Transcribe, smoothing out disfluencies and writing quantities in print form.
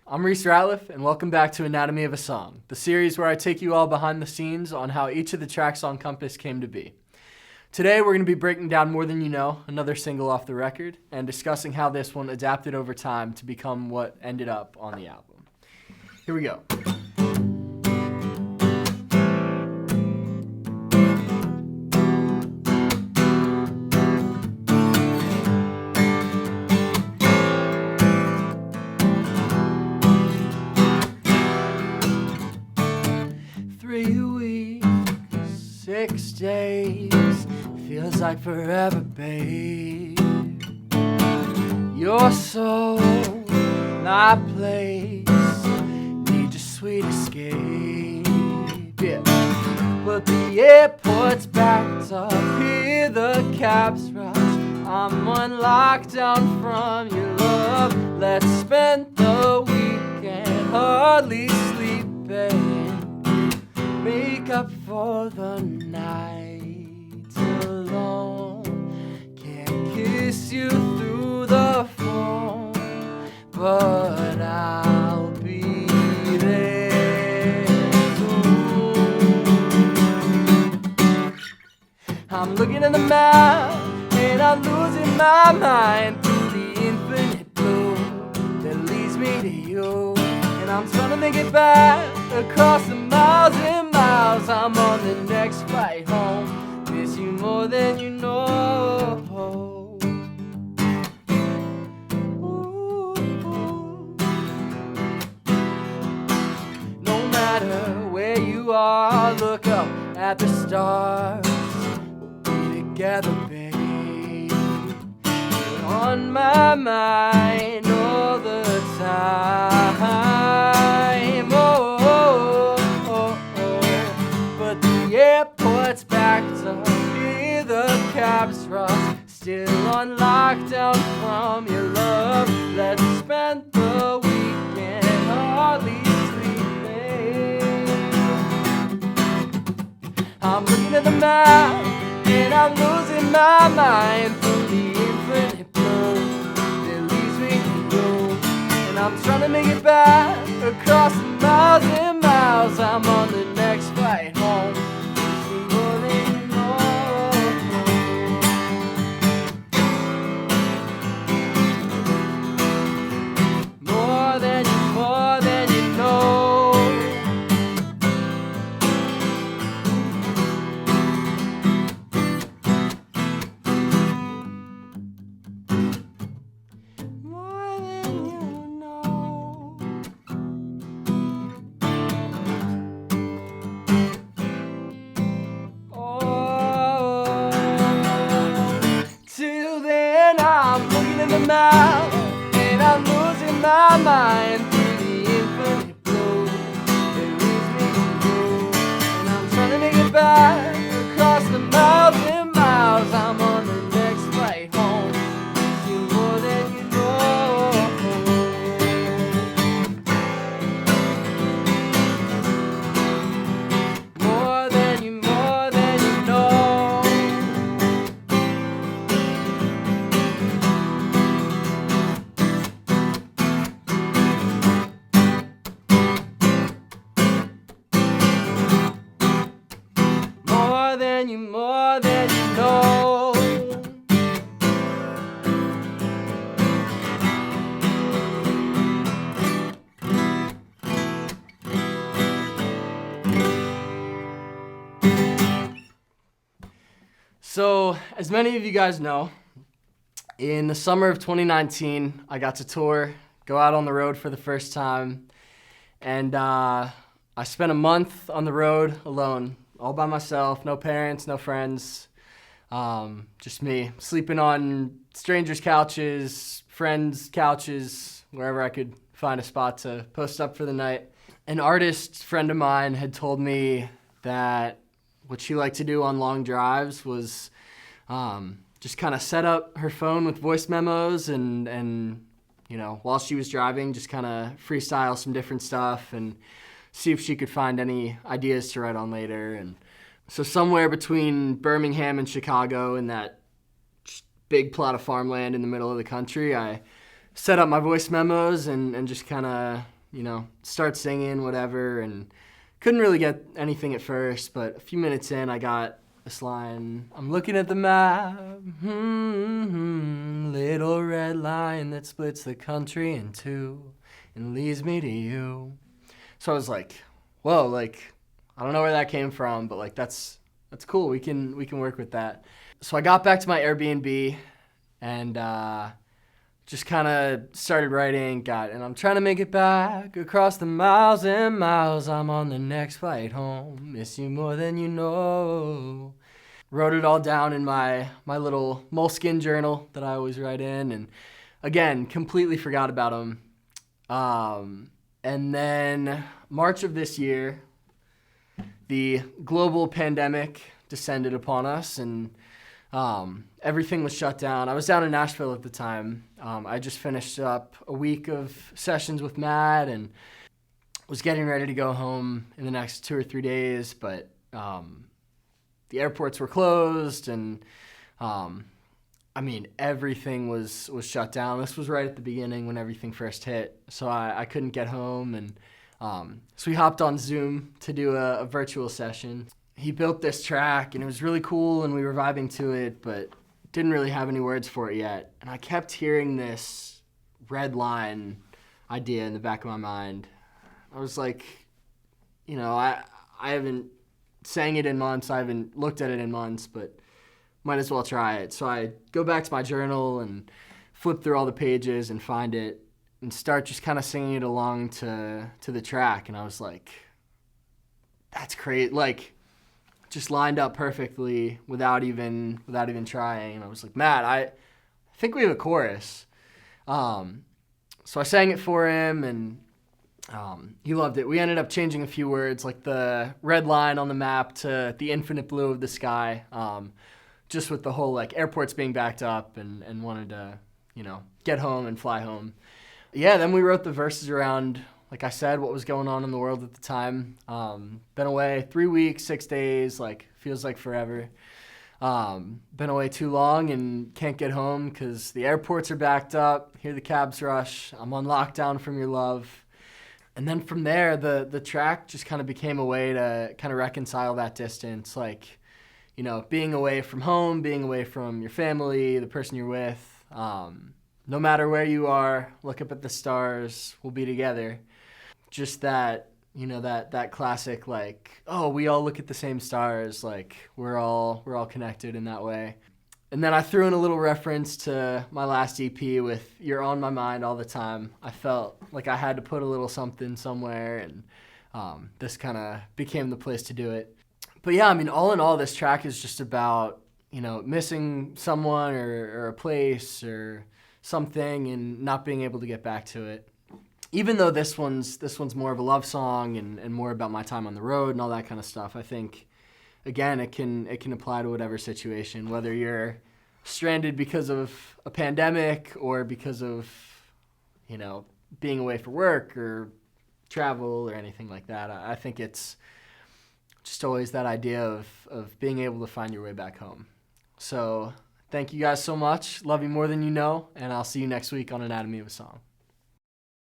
I'm Reece Ratliff, and welcome back to Anatomy of a Song, the series where I take you all behind the scenes on how each of the tracks on Compass came to be. Today, we're going to be breaking down More Than You Know, another single off the record, and discussing how this one adapted over time to become what ended up on the album. Here we go. Days feels like forever, babe. Your soul, my place, need your sweet escape. Yeah. But the airport's backed up, hear the cabs rush. I'm on lockdown from your love. Let's spend the weekend hardly sleeping. Make up for the night alone. Can't kiss you through the phone, but I'll be there soon. I'm looking at the map and I'm losing my mind through the infinite blue that leads me to you. And I'm trying to make it back across the miles and miles. I'm on the next flight home. Miss you more than you know. Ooh. No matter where you are, look up at the stars. We'll be together, babe. You're on my mind all the time. But the airport's backed up, hear the cabs rush. Still on lockdown from your love. Let's spend the weekend hardly sleeping. I'm looking at the map and I'm losing my mind through the infinite blue that leads me to you. And I'm trying to make it back across the miles and miles. I'm on the next flight home. More than you know. More than you know. More than you know. Till then I'm looking at the map and I'm losing my mind through the infinite blue that leads me to you. And I'm trying to make it back across the miles and miles. I'm on the next flight home. Miss you more than you know. More than you know. More than you know. So, as many of you guys know, in the summer of 2019, I got to tour, go out on the road for the first time, and I spent a month on the road alone. All by myself, no parents, no friends, just me, sleeping on strangers' couches, friends' couches, wherever I could find a spot to post up for the night. An artist friend of mine had told me that what she liked to do on long drives was just kind of set up her phone with voice memos and you know, while she was driving, just kind of freestyle some different stuff and see if she could find any ideas to write on later. And so somewhere between Birmingham and Chicago in that big plot of farmland in the middle of the country, I set up my voice memos and just kind of start singing, whatever, and couldn't really get anything at first, but a few minutes in, I got this line, I'm looking at the map, little red line that splits the country in two and leads me to you. So I was like, whoa, like, I don't know where that came from, but like, that's cool. We can work with that. So I got back to my Airbnb and just kind of started writing, and I'm trying to make it back across the miles and miles. I'm on the next flight home, miss you more than you know. Wrote it all down in my little moleskin journal that I always write in, and again, completely forgot about them. And then March of this year, the global pandemic descended upon us, and everything was shut down. I was down in Nashville at the time. I just finished up a week of sessions with Matt and was getting ready to go home in the next 2 or 3 days, but the airports were closed, and everything was shut down. This was right at the beginning when everything first hit, so I couldn't get home, and so we hopped on Zoom to do a virtual session. He built this track, and it was really cool, and we were vibing to it, but didn't really have any words for it yet. And I kept hearing this red line idea in the back of my mind. I was like, I haven't sang it in months, I haven't looked at it in months, but might as well try it. So I go back to my journal and flip through all the pages and find it and start just kind of singing it along to the track. And I was like, that's great. Like, just lined up perfectly without even trying. And I was like, Matt, I think we have a chorus. So I sang it for him, and he loved it. We ended up changing a few words, like the red line on the map to the infinite blue of the sky, just with the whole like airports being backed up and wanted to, get home and fly home. Yeah, then we wrote the verses around, like I said, what was going on in the world at the time. Been away 3 weeks, 6 days, like feels like forever. Been away too long and can't get home because the airports are backed up. Hear the cabs rush. I'm on lockdown from your love. And then from there, the track just kind of became a way to kind of reconcile that distance. Like, being away from home, being away from your family, the person you're with. No matter where you are, look up at the stars, we'll be together. Just that, that classic, like, oh, we all look at the same stars, like we're all connected in that way. And then I threw in a little reference to my last EP with "You're on my mind all the time." I felt like I had to put a little something somewhere, and this kind of became the place to do it. But yeah, all in all, this track is just about, missing someone or a place or something and not being able to get back to it. Even though this one's more of a love song and more about my time on the road and all that kind of stuff, I think, again, it can apply to whatever situation, whether you're stranded because of a pandemic or because of, being away for work or travel or anything like that. I think it's just always that idea of being able to find your way back home. So thank you guys so much. Love you more than you know, and I'll see you next week on Anatomy of a Song.